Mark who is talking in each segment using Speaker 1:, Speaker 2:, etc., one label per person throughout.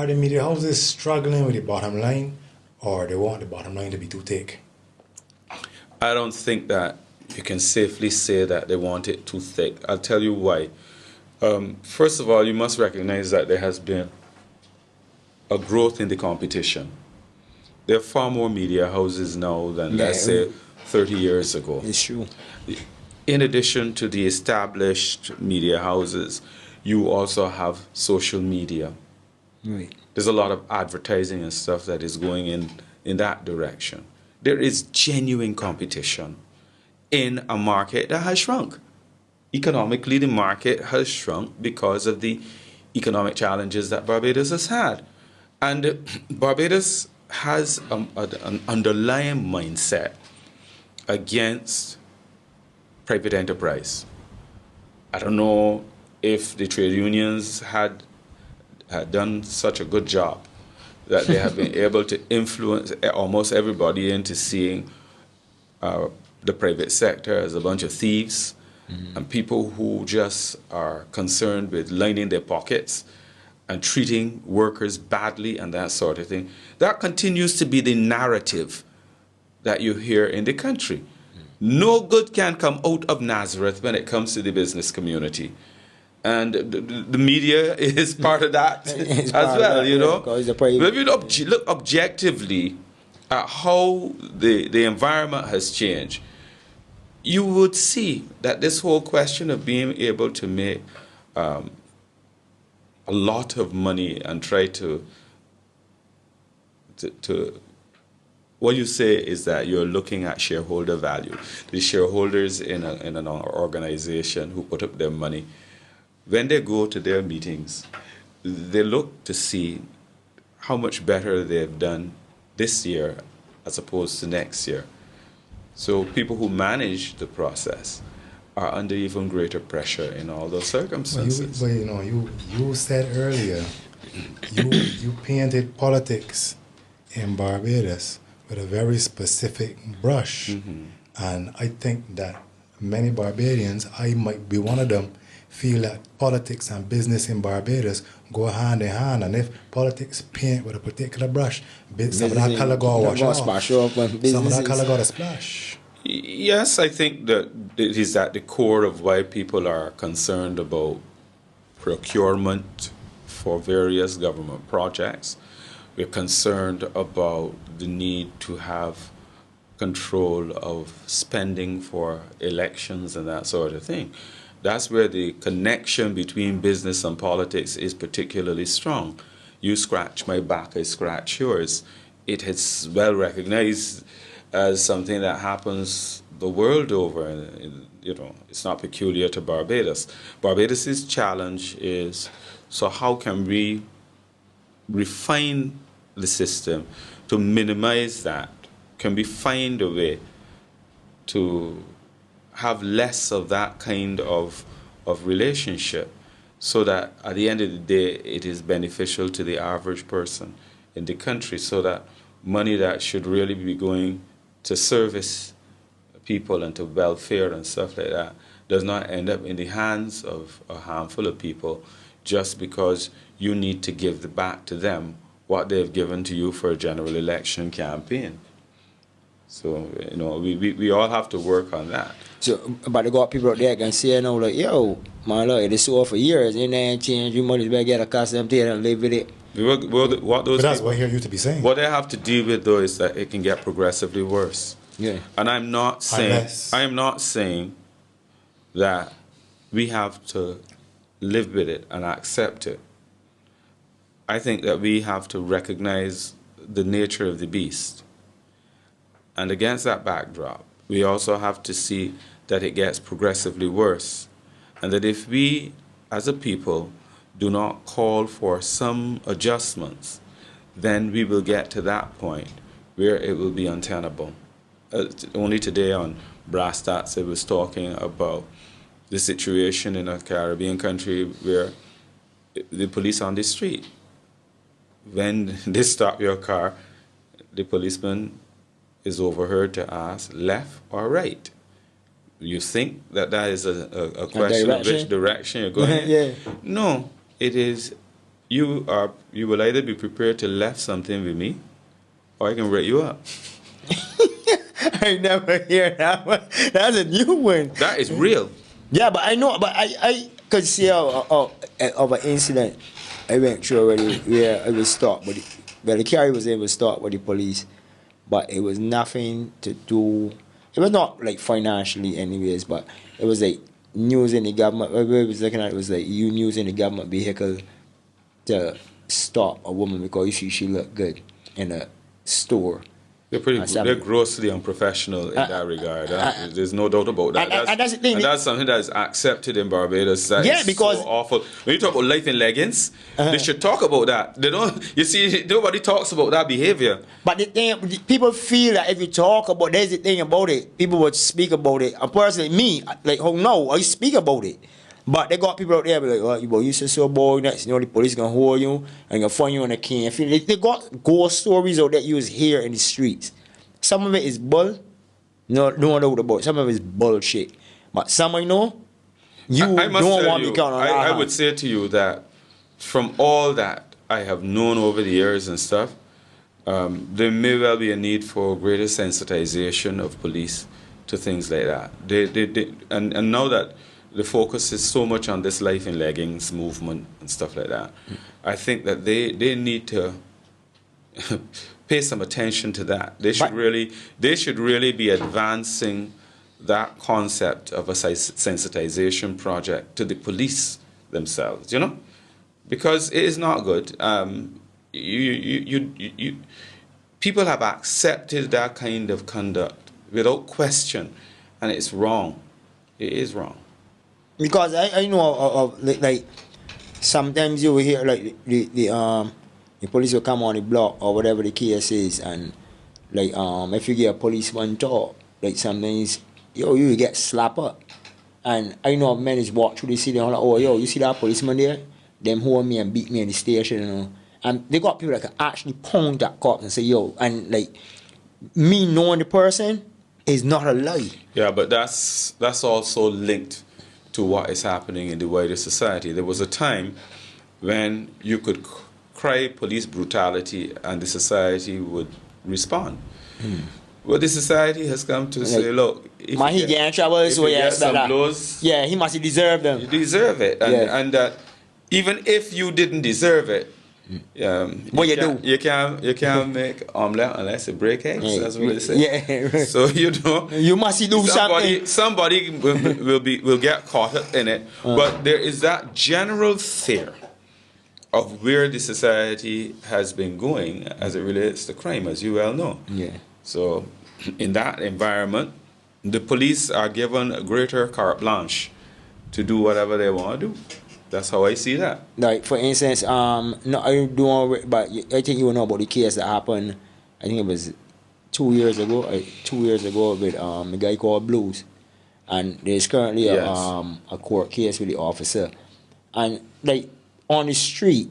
Speaker 1: the media houses struggling with the bottom line, or they want the bottom line to be too thick?
Speaker 2: I don't think that you can safely say that they want it too thick. I'll tell you why. First of all, you must recognize that there has been a growth in the competition. There are far more media houses now than, let's say, 30 years ago.
Speaker 3: It's true.
Speaker 2: In addition to the established media houses, you also have social media.
Speaker 3: Right.
Speaker 2: There's a lot of advertising and stuff that is going in that direction. There is genuine competition in a market that has shrunk. Economically, the market has shrunk because of the economic challenges that Barbados has had. And Barbados has an underlying mindset against private enterprise. I don't know if the trade unions had done such a good job that they have been able to influence almost everybody into seeing the private sector as a bunch of thieves and people who just are concerned with lining their pockets and treating workers badly and that sort of thing. That continues to be the narrative that you hear in the country. No good can come out of Nazareth when it comes to the business community. And the media is part of that as well, you know. If you look objectively at how the environment has changed, you would see that this whole question of being able to make a lot of money and try to what you say is that you're looking at shareholder value. The shareholders in an organization who put up their money, when they go to their meetings, they look to see how much better they've done this year as opposed to next year. So people who manage the process are under even greater pressure in all those circumstances.
Speaker 1: But you know, you said earlier, you painted politics in Barbados with a very specific brush. And I think that many Barbadians, I might be one of them, feel that politics and business in Barbados go hand in hand, and if politics paint with a particular brush, some of that color go wash off. Some of that color go to splash.
Speaker 2: Yes, I think that it is at the core of why people are concerned about procurement for various government projects. We're concerned about the need to have control of spending for elections and that sort of thing. That's where the connection between business and politics is particularly strong. You scratch my back, I scratch yours. It is well recognized as something that happens the world over. You know, it's not peculiar to Barbados. Barbados's challenge is, so how can we refine the system to minimize that? Can we find a way to have less of that kind of relationship so that at the end of the day it is beneficial to the average person in the country, so that money that should really be going to service people and to welfare and stuff like that does not end up in the hands of a handful of people just because you need to give back to them what they've given to you for a general election campaign. So, you know, we all have to work on that.
Speaker 3: So, but they got people out there can say, you know, like, yo, man, look, it is so for years, and then change your money, better get accustomed to it and live with it.
Speaker 2: What those
Speaker 1: but that's what I hear you to be saying.
Speaker 2: What they have to deal with, though, is that it can get progressively worse.
Speaker 3: Yeah.
Speaker 2: And I am not saying that we have to live with it and accept it. I think that we have to recognize the nature of the beast. And against that backdrop, we also have to see that it gets progressively worse. And that if we, as a people, do not call for some adjustments, then we will get to that point where it will be untenable. Only today on Brass Stats, it was talking about the situation in a Caribbean country where the police on the street, when they stop your car, the policeman is overheard to ask left or right. You think that is a question of which direction you're going?
Speaker 3: Yeah.
Speaker 2: No, it is you will either be prepared to left something with me, or I can break you up.
Speaker 3: I never hear that one. That's a new one.
Speaker 2: That is real.
Speaker 3: Yeah, but I know, but I could see of an incident I went through already where it was stopped, but the carrier was able to stop with the police, but it was nothing to do. It was not like financially, anyways, but it was like using the government. What I was looking at, it was like you using the government vehicle to stop a woman because you see she looked good in a store.
Speaker 2: They're grossly unprofessional in that regard. There's no doubt about that.
Speaker 3: That's the thing.
Speaker 2: And that's something that is accepted in Barbados. That
Speaker 3: Yeah,
Speaker 2: is
Speaker 3: because
Speaker 2: so awful. When you talk about life in leggings, they should talk about that. They don't. You see, nobody talks about that behavior.
Speaker 3: But the thing, people feel that if you talk about, there's the thing about it. People would speak about it. And personally, me, like, oh no, I speak about it. But they got people out there be like, oh, boy, you say so boy, next, you know, the police gonna hold you and gonna find you on a can. They got ghost stories out that you hear in the streets. Some of it is bull, no doubt about it. Some of it is bullshit. But some I know, you don't want to be counted on that.
Speaker 2: I would say to you that from all that I have known over the years and stuff, there may well be a need for greater sensitization of police to things like that. And now that the focus is so much on this life in leggings movement and stuff like that, I think that they need to pay some attention to that. They should really be advancing that concept of a sensitization project to the police themselves, you know, because it is not good. People have accepted that kind of conduct without question, and it's wrong. It is wrong.
Speaker 3: Because I know of like sometimes you will hear like the police will come on the block or whatever the case is, and like if you get a policeman talk, like sometimes you will get slapped up. And I know of men is walk through the city and like, oh yo, you see that policeman there? Them hold me and beat me in the station, you know. And they got people that can actually pound that cop and say, yo, and like me knowing the person is not a lie.
Speaker 2: Yeah, but that's also linked to what is happening in the wider society. There was a time when you could cry police brutality and the society would respond. Well, the society has come to say, look, if
Speaker 3: he get in trouble, so
Speaker 2: get some blows,
Speaker 3: yeah, he must deserve them.
Speaker 2: You deserve it, and even if you didn't deserve it,
Speaker 3: what you do?
Speaker 2: You can't make omelette unless you break eggs. That's what they say.
Speaker 3: Yeah.
Speaker 2: So you know,
Speaker 3: you must do something.
Speaker 2: Somebody will get caught up in it. But there is that general fear of where the society has been going as it relates to crime, as you well know.
Speaker 3: Yeah.
Speaker 2: So in that environment, the police are given a greater carte blanche to do whatever they want to do. That's how I see that.
Speaker 3: Like, for instance, no, I don't, but I think you will know about the case that happened. I think it was 2 years ago. 2 years ago with a guy called Blues, and there's currently a court case with the officer, and like on the street,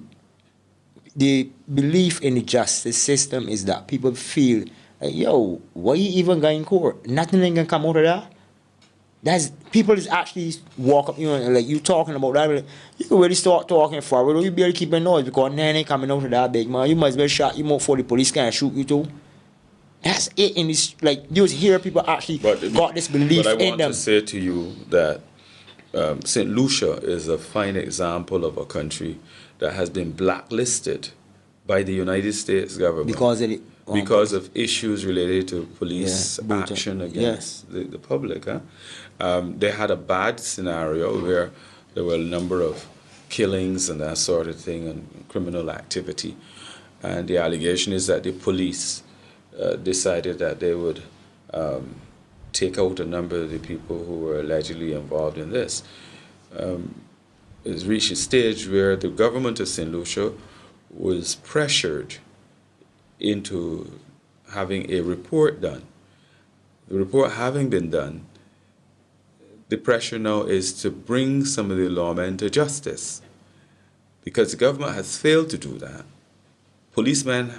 Speaker 3: the belief in the justice system is that people feel like, yo, why you even going in court? Nothing can come out of that. That's people just actually walk up, you know, like you talking about that. Like, you can really start talking forward, or you barely keep a noise because nothing ain't coming out of that big man. You must be shot. You more for the police can shoot you too. That's it. In this, like you just hear people actually got this belief in them.
Speaker 2: But I want to say to you that St. Lucia is a fine example of a country that has been blacklisted by the United States government because of issues related to police action against the public. They had a bad scenario where there were a number of killings and that sort of thing and criminal activity. And the allegation is that the police decided that they would take out a number of the people who were allegedly involved in this. It's reached a stage where the government of St. Lucia was pressured into having a report done. The report having been done, the pressure now is to bring some of the lawmen to justice because the government has failed to do that. Policemen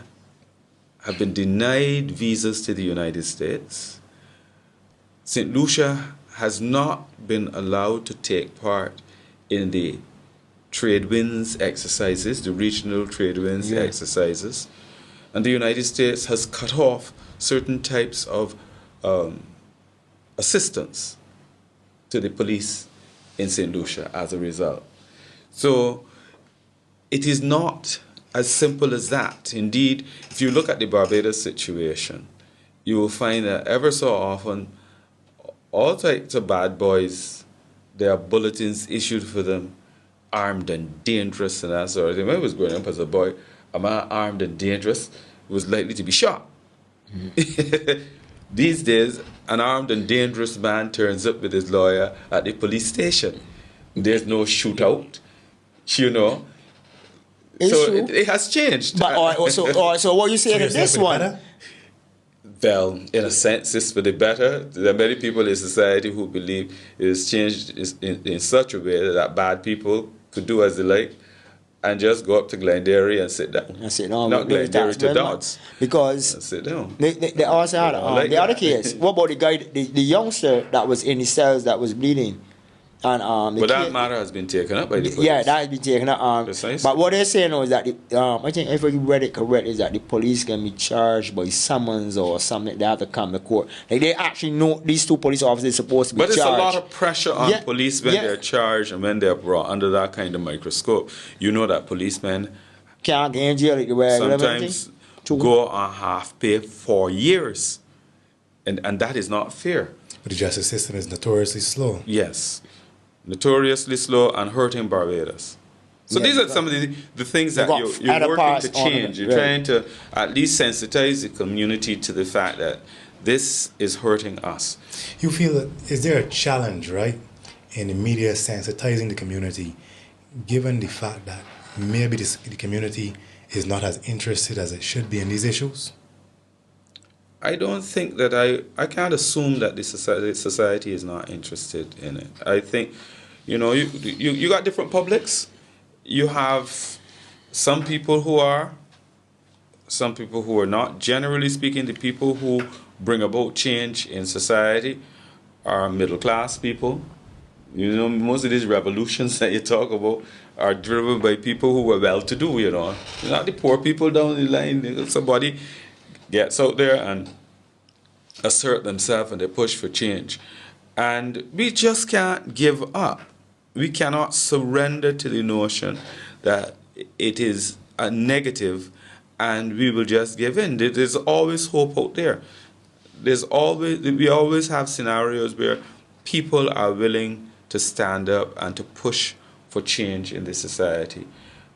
Speaker 2: have been denied visas to the United States. St. Lucia has not been allowed to take part in the trade winds exercises, the regional trade winds exercises, and the United States has cut off certain types of assistance to the police in St. Lucia as a result. So it is not as simple as that. Indeed, if you look at the Barbados situation, you will find that ever so often, all types of bad boys, there are bulletins issued for them, armed and dangerous and that sort of thing. When I was growing up as a boy, a man armed and dangerous was likely to be shot. Mm-hmm. These days, an armed and dangerous man turns up with his lawyer at the police station. There's no shootout, you know. So it has changed.
Speaker 3: But so what you saying in this one?
Speaker 2: Well, in a sense, it's for the better. There are many people in society who believe it has changed in such a way that bad people could do as they like and just go up to Glenderry and sit down.
Speaker 3: And sit down.
Speaker 2: Not Glenderry to Dodds.
Speaker 3: Because
Speaker 2: and sit down.
Speaker 3: They also had
Speaker 2: like
Speaker 3: the other case. What about the guy, the youngster that was in the cells that was bleeding? And
Speaker 2: but that matter has been taken up by the police.
Speaker 3: Yeah, that has been taken up. But what they're saying now is that I think if I read it correct, is that the police can be charged by summons or something. They have to come to court. Like they actually know these two police officers are supposed to be charged.
Speaker 2: But it's a lot of pressure on police when they're charged and when they're brought under that kind of microscope. You know that policemen
Speaker 3: can't get in jail like the regular
Speaker 2: sometimes go on half pay for years, and that is not fair.
Speaker 1: But the justice system is notoriously slow.
Speaker 2: Yes. Notoriously slow and hurting Barbados. So these are some of the things that you're working to change. You're trying to at least sensitize the community to the fact that this is hurting us.
Speaker 1: You feel that, is there a challenge, right, in the media sensitizing the community, given the fact that maybe the community is not as interested as it should be in these issues?
Speaker 2: I don't think that I can't assume that the society is not interested in it. I think, you got different publics. You have some people who are not. Generally speaking, the people who bring about change in society are middle class people. Most of these revolutions that you talk about are driven by people who are well to do, Not the poor people down the line. Somebody gets out there and assert themselves and they push for change. And we just can't give up. We cannot surrender to the notion that it is a negative and we will just give in. There's always hope out there. We always have scenarios where people are willing to stand up and to push for change in the society.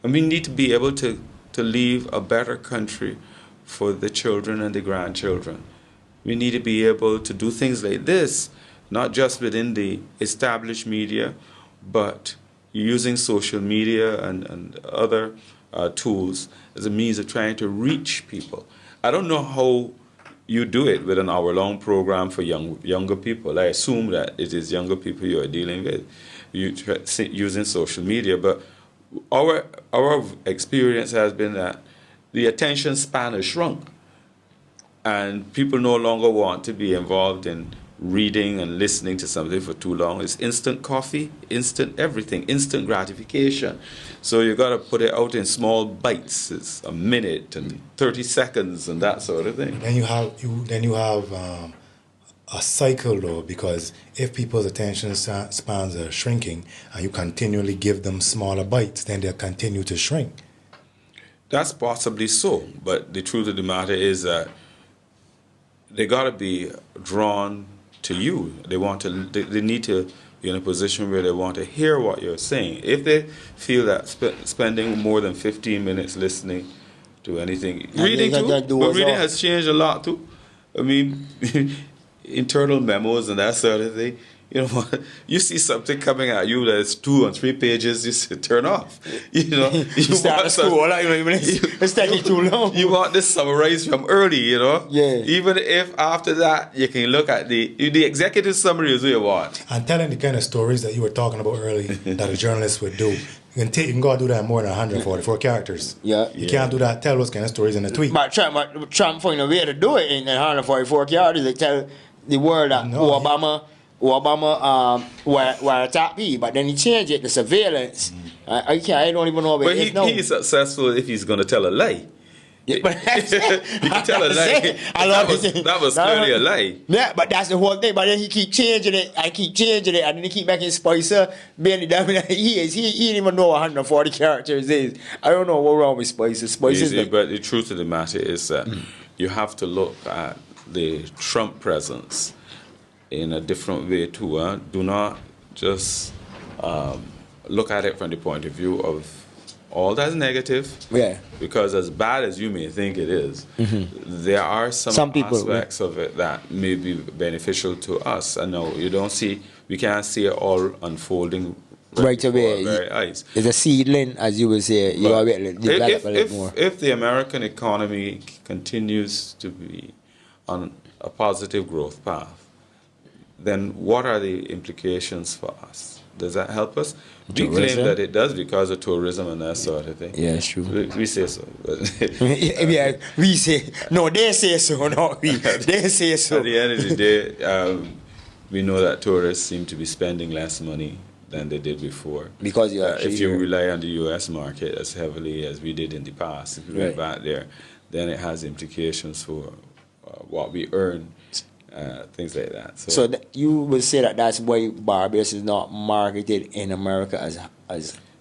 Speaker 2: And we need to be able to leave a better country for the children and the grandchildren. We need to be able to do things like this, not just within the established media, but using social media and other tools as a means of trying to reach people. I don't know how you do it with an hour-long program for younger people. I assume that it is younger people you are dealing with using social media, but our experience has been that the attention span has shrunk. And people no longer want to be involved in reading and listening to something for too long. It's instant coffee, instant everything, instant gratification. So you got to put it out in small bites. It's a minute and 30 seconds and that sort of thing.
Speaker 1: Then you have a cycle though, because if people's attention spans are shrinking and you continually give them smaller bites, then they'll continue to shrink.
Speaker 2: That's possibly so, but the truth of the matter is that they got to be drawn to you. They need to be in a position where they want to hear what you're saying. If they feel that spending more than 15 minutes listening to anything, reading has changed a lot too. I mean, internal memos and that sort of thing. You see something coming at you that's 2 or 3 pages, you say, turn off. You
Speaker 3: start school, it's taking too long.
Speaker 2: You want this summarized from early,
Speaker 3: Yeah.
Speaker 2: Even if after that you can look at the executive summary is what you want.
Speaker 1: And telling the kind of stories that you were talking about early that a journalist would do. You can go and do that in more than 144 characters.
Speaker 3: Yeah.
Speaker 1: You can't do that, tell those kind of stories in a tweet.
Speaker 3: But Trump find a way to do it in 144 characters. They tell the world that Obama were attack me, but then he changed it to surveillance. I can't. I don't even know what
Speaker 2: But
Speaker 3: it is now.
Speaker 2: he's successful if he's going to tell a lie.
Speaker 3: Yeah, but
Speaker 2: You can tell a lie. That was clearly a lie.
Speaker 3: Yeah, but that's the whole thing. But then he keep changing it. I keep changing it, and then he keep making Spicer barely down. He didn't even know 140 characters is. I don't know what wrong with Spicer.
Speaker 2: But the truth of the matter is that you have to look at the Trump presence in a different way too. Do not just look at it from the point of view of all that's negative.
Speaker 3: Yeah.
Speaker 2: Because as bad as you may think it is, there are some
Speaker 3: people,
Speaker 2: aspects of it that may be beneficial to us. I know we can't see it all unfolding
Speaker 3: right away.
Speaker 2: before our very eyes.
Speaker 3: It's a seedling, as you would say. You are develop a little more.
Speaker 2: If the American economy continues to be on a positive growth path, then what are the implications for us? Does that help us? We claim that it does because of tourism and that sort of thing.
Speaker 3: Yeah, it's true.
Speaker 2: We say so.
Speaker 3: Yeah, we say. No, they say so, not we. They say so.
Speaker 2: At the end of the day, we know that tourists seem to be spending less money than they did before.
Speaker 3: Because
Speaker 2: if you rely on the U.S. market as heavily as we did in the past, if we went back there, then it has implications for what we earn. Things like that.
Speaker 3: So you would say that that's why Barbados is not marketed in America as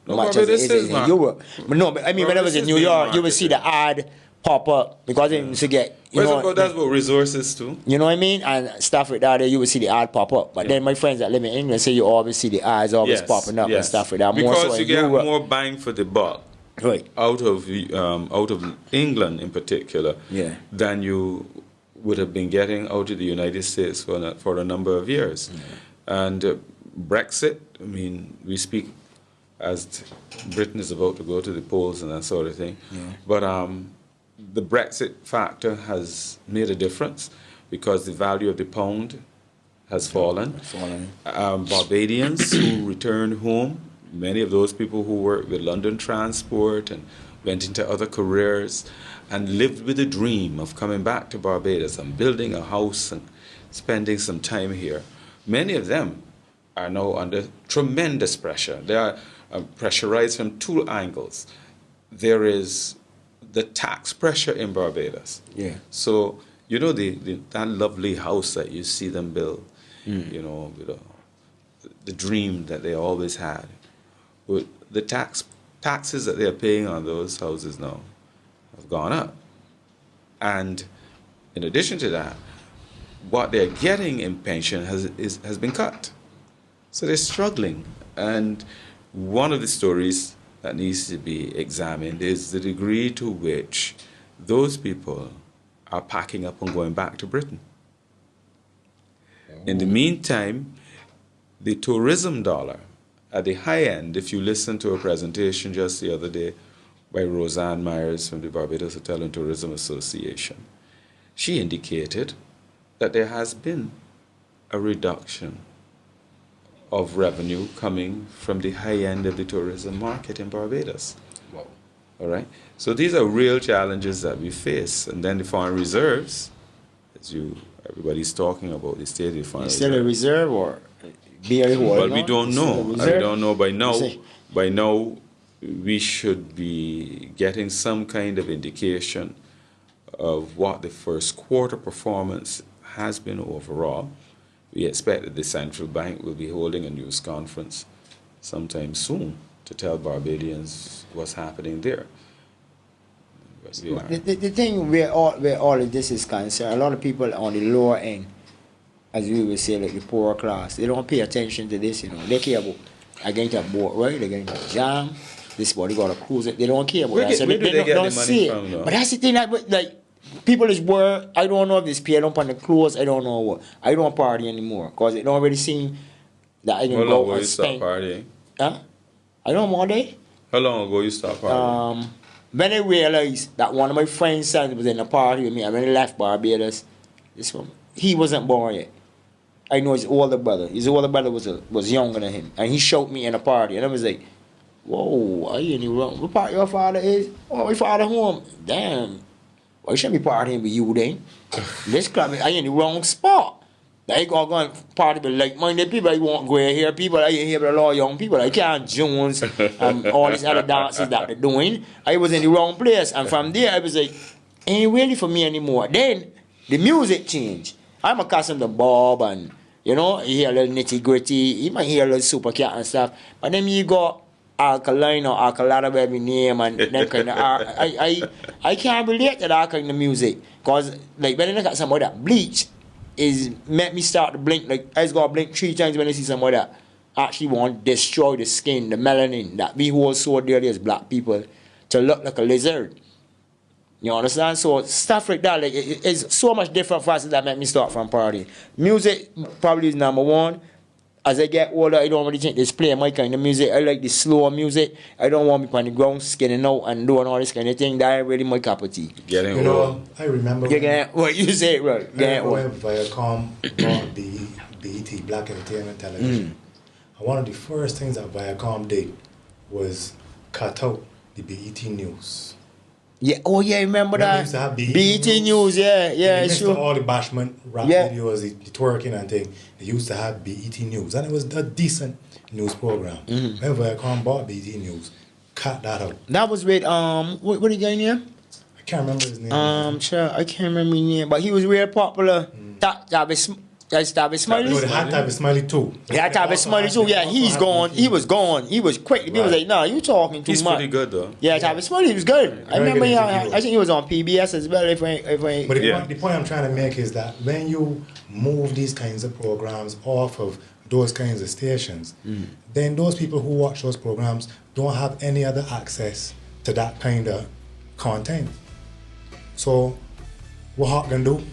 Speaker 3: much as it is in Europe. But no, but I mean, when I was in New York, you would see the ad pop up because it used to get,
Speaker 2: that's about resources too.
Speaker 3: You know what I mean? And stuff like that, you would see the ad pop up. But then my friends that live in England say you always see the ads always popping up and stuff like that.
Speaker 2: Because
Speaker 3: more so
Speaker 2: you get more bang for the buck.
Speaker 3: Right.
Speaker 2: Out of England in particular, than you would have been getting out of the United States for a number of years. And Brexit, I mean, we speak as Britain is about to go to the polls and that sort of thing. But the Brexit factor has made a difference because the value of the pound has fallen. Barbadians who return home, many of those people who work with London Transport and went into other careers and lived with the dream of coming back to Barbados and building a house and spending some time here. Many of them are now under tremendous pressure. They are pressurized from two angles. There is the tax pressure in Barbados. So, you know, that lovely house that you see them build, you know, with the dream that they always had. But the taxes that they're paying on those houses now have gone up. And in addition to that, what they're getting in pension has been cut. So they're struggling. And one of the stories that needs to be examined is the degree to which those people are packing up and going back to Britain. In the meantime, the tourism dollar at the high end, if you listen to a presentation just the other day by Roseanne Myers from the Barbados Hotel and Tourism Association, she indicated that there has been a reduction of revenue coming from the high end of the tourism market in Barbados.
Speaker 3: Wow.
Speaker 2: All right? So these are real challenges that we face. And then the foreign reserves, as everybody's talking about the state of the foreign reserve.
Speaker 3: Is there a reserve or
Speaker 2: well, we don't know. We don't know by now. By now, we should be getting some kind of indication of what the first quarter performance has been overall. We expect that the central bank will be holding a news conference sometime soon to tell Barbadians what's happening there.
Speaker 3: The thing where all of this is concerned, a lot of people on the lower end, as we would say, like the poorer class, they don't pay attention to this, you know. They care about, I get into a boat, right? They get into a jam, this body got a cruise, they don't care about that. So
Speaker 2: where do they get
Speaker 3: don't
Speaker 2: the money
Speaker 3: see
Speaker 2: from,
Speaker 3: it.
Speaker 2: though?
Speaker 3: But that's the thing, like people is work, I don't know if this pay up on the clothes, I don't know what. I don't party anymore, because it don't really seem that I can
Speaker 2: go and spend. How long ago you
Speaker 3: spend.
Speaker 2: stopped partying?
Speaker 3: Huh? I don't know, one day.
Speaker 2: How long ago you stopped partying?
Speaker 3: When I realized that one of my friend's sons was in a party with me, and when he left Barbados, he wasn't born yet. I know his older brother. His older brother was younger than him, and he showed me in a party, and I was like, "Whoa, are you in the wrong? What part your father is? Oh, my father home. Damn, well, you shouldn't be partying with you then. This club, are you in the wrong spot?" Like go and party with like-minded people. I won't go here. People I hear with a lot of young people. I can't Jones and all these other dances that they're doing. I was in the wrong place, and from there I was like, ain't really for me anymore. Then the music changed. I'm accustomed to Bob and you hear a little nitty gritty. You might hear a little super cat and stuff. But then you got Alkaline or Alkalada, whatever name, and them kind of I can't relate to that kind of music. Because like when I look at some of that Bleach is make me start to blink. Like I just gotta blink 3 times when I see some of that actually want to destroy the skin, the melanin that we hold so dearly as black people to look like a lizard. You understand? So stuff like that, like it's so much different facets that make me start from party. Music probably is number one. As I get older, I don't really think this play my kind of music. I like the slower music. I don't want me on the ground skinning out and doing all this kind of thing. That ain't really my cup of tea.
Speaker 2: Getting old.
Speaker 1: I remember
Speaker 3: what you say, right?
Speaker 1: When Viacom bought BET, Black Entertainment Television. And one of the first things that Viacom did was cut out the BET News.
Speaker 3: Yeah, I remember that.
Speaker 1: Used to have
Speaker 3: BET News, yeah,
Speaker 1: sure. All the bashment rap videos, the twerking and thing. They used to have BET News, and it was a decent news program. When Viacom bought BET News, cut that out.
Speaker 3: That was with what the guy name?
Speaker 1: I can't remember his name.
Speaker 3: Sure, I can't remember his name, but he was real popular. Tabby Smiley.
Speaker 1: No, they had Tabby Smiley too.
Speaker 3: Yeah, Tabby Smiley too. Yeah, he's gone. He was gone. He was quick. People was like, "No, you talking too much."
Speaker 2: He's pretty good though.
Speaker 3: Yeah, Tabby Smiley was good. I remember. I think he was on PBS as well.
Speaker 1: But the point I'm trying to make is that when you move these kinds of programs off of those kinds of stations, then those people who watch those programs don't have any other access to that kind of content. So, what Hawk gonna do?